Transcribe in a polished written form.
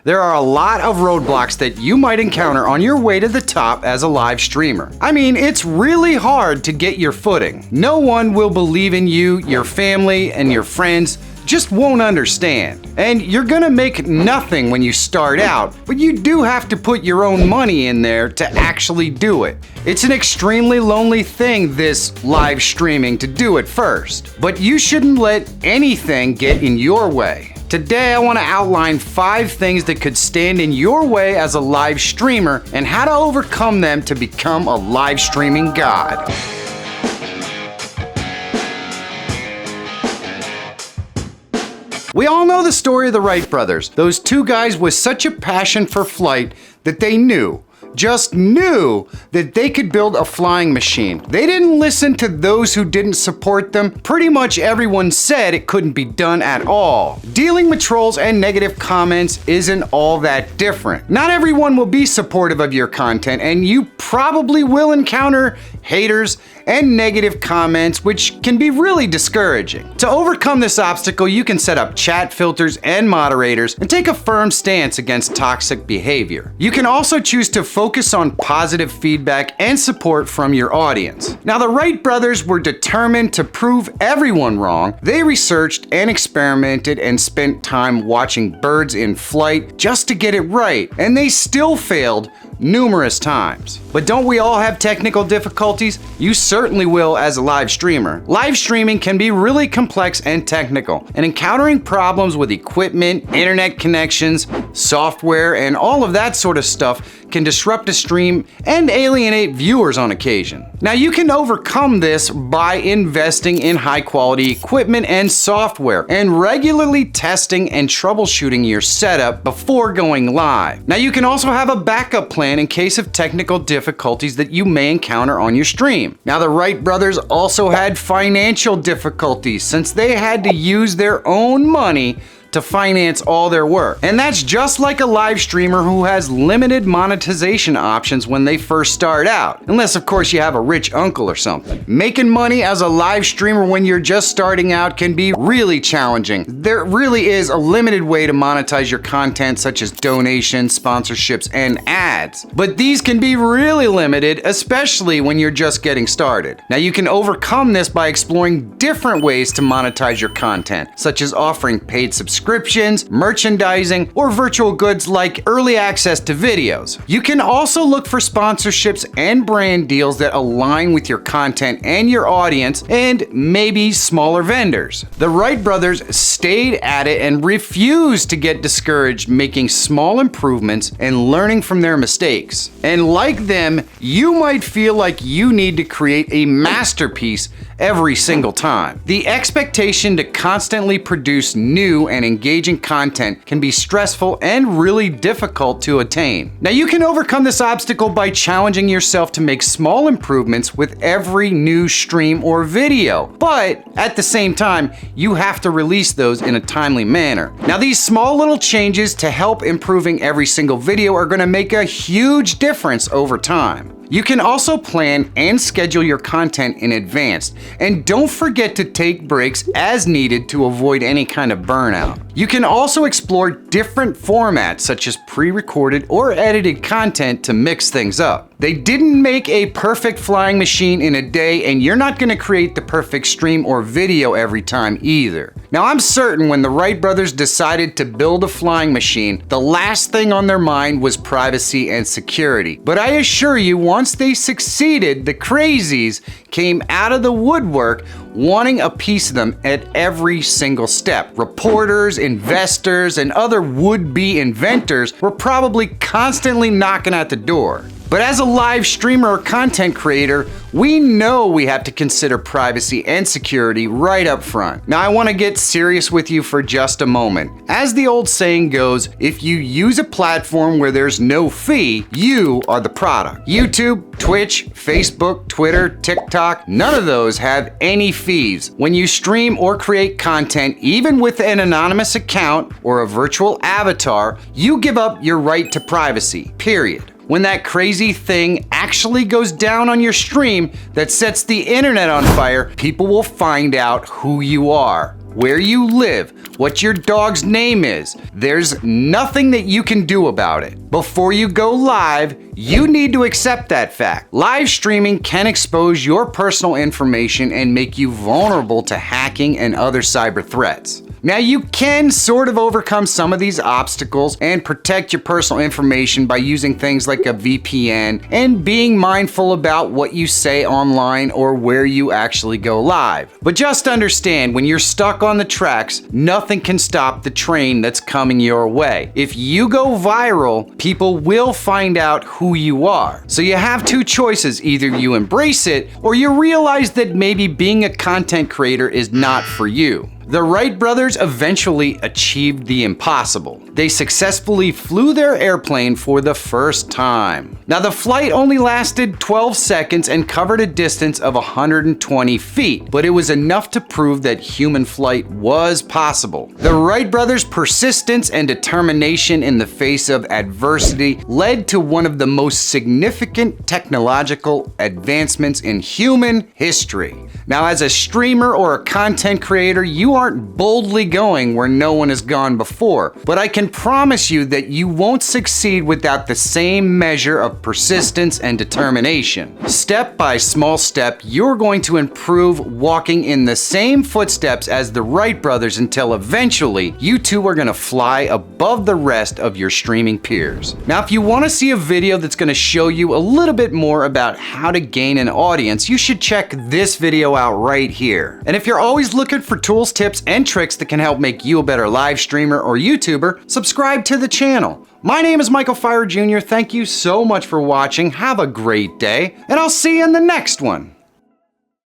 There are a lot of roadblocks that you might encounter on your way to the top as a live streamer. I mean, it's really hard to get your footing. No one will believe in you, your family, and your friends just won't understand. And you're gonna make nothing when you start out, but you do have to put your own money in there to actually do it. It's an extremely lonely thing, this live streaming, to do it first. But you shouldn't let anything get in your way. Today, I want to outline 5 things that could stand in your way as a live streamer and how to overcome them to become a live streaming god. We all know the story of the Wright brothers, those 2 guys with such a passion for flight that they just knew that they could build a flying machine. They didn't listen to those who didn't support them. Pretty much everyone said it couldn't be done at all. Dealing with trolls and negative comments isn't all that different. Not everyone will be supportive of your content, and you probably will encounter haters and negative comments, which can be really discouraging. To overcome this obstacle, you can set up chat filters and moderators and take a firm stance against toxic behavior. You can also choose to focus on positive feedback and support from your audience. Now, the Wright brothers were determined to prove everyone wrong. They researched and experimented and spent time watching birds in flight just to get it right, and they still failed numerous times. But don't we all have technical difficulties? You certainly will as a live streamer. Live streaming can be really complex and technical, and encountering problems with equipment, internet connections, software, and all of that sort of stuff can disrupt a stream and alienate viewers on occasion. Now, you can overcome this by investing in high quality equipment and software and regularly testing and troubleshooting your setup before going live. Now, you can also have a backup plan in case of technical difficulties that you may encounter on your stream. Now, the Wright brothers also had financial difficulties since they had to use their own money to finance all their work. And that's just like a live streamer who has limited monetization options when they first start out. Unless, of course, you have a rich uncle or something. Making money as a live streamer when you're just starting out can be really challenging. There really is a limited way to monetize your content, such as donations, sponsorships, and ads. But these can be really limited, especially when you're just getting started. Now, you can overcome this by exploring different ways to monetize your content, such as offering paid subscriptions, merchandising, or virtual goods like early access to videos. You can also look for sponsorships and brand deals that align with your content and your audience, and maybe smaller vendors. The Wright brothers stayed at it and refused to get discouraged, making small improvements and learning from their mistakes. And like them, you might feel like you need to create a masterpiece every single time. The expectation to constantly produce new and engaging content can be stressful and really difficult to attain. Now, you can overcome this obstacle by challenging yourself to make small improvements with every new stream or video, but at the same time, you have to release those in a timely manner. Now, these small little changes to help improving every single video are going to make a huge difference over time. You can also plan and schedule your content in advance, and don't forget to take breaks as needed to avoid any kind of burnout. You can also explore different formats such as pre-recorded or edited content to mix things up. They didn't make a perfect flying machine in a day, and you're not going to create the perfect stream or video every time either. Now, I'm certain when the Wright brothers decided to build a flying machine, the last thing on their mind was privacy and security. But I assure you, once they succeeded, the crazies came out of the woodwork wanting a piece of them at every single step. Reporters, investors, and other would-be inventors were probably constantly knocking at the door. But as a live streamer or content creator, we know we have to consider privacy and security right up front. Now, I want to get serious with you for just a moment. As the old saying goes, if you use a platform where there's no fee, you are the product. YouTube, Twitch, Facebook, Twitter, TikTok, none of those have any fees. When you stream or create content, even with an anonymous account or a virtual avatar, you give up your right to privacy, period. When that crazy thing actually goes down on your stream that sets the internet on fire, people will find out who you are. where you live, what your dog's name is. There's nothing that you can do about it. Before you go live, you need to accept that fact. Live streaming can expose your personal information and make you vulnerable to hacking and other cyber threats. Now, you can sort of overcome some of these obstacles and protect your personal information by using things like a VPN and being mindful about what you say online or where you actually go live. But just understand, when you're stuck on the tracks, nothing can stop the train that's coming your way. If you go viral, people will find out who you are. So you have two choices: either you embrace it or you realize that maybe being a content creator is not for you. The Wright brothers eventually achieved the impossible. They successfully flew their airplane for the first time. Now, the flight only lasted 12 seconds and covered a distance of 120 feet, but it was enough to prove that human flight was possible. The Wright brothers' persistence and determination in the face of adversity led to one of the most significant technological advancements in human history. Now, as a streamer or a content creator, you aren't boldly going where no one has gone before, but I can promise you that you won't succeed without the same measure of persistence and determination. Step by small step, you're going to improve, walking in the same footsteps as the Wright brothers until eventually you two are going to fly above the rest of your streaming peers. Now, if you want to see a video that's going to show you a little bit more about how to gain an audience, you should check this video out right here. And if you're always looking for tools, tips, and tricks that can help make you a better live streamer or YouTuber, subscribe to the channel. My name is Michael Feyrer Jr. Thank you so much for watching. Have a great day, and I'll see you in the next one.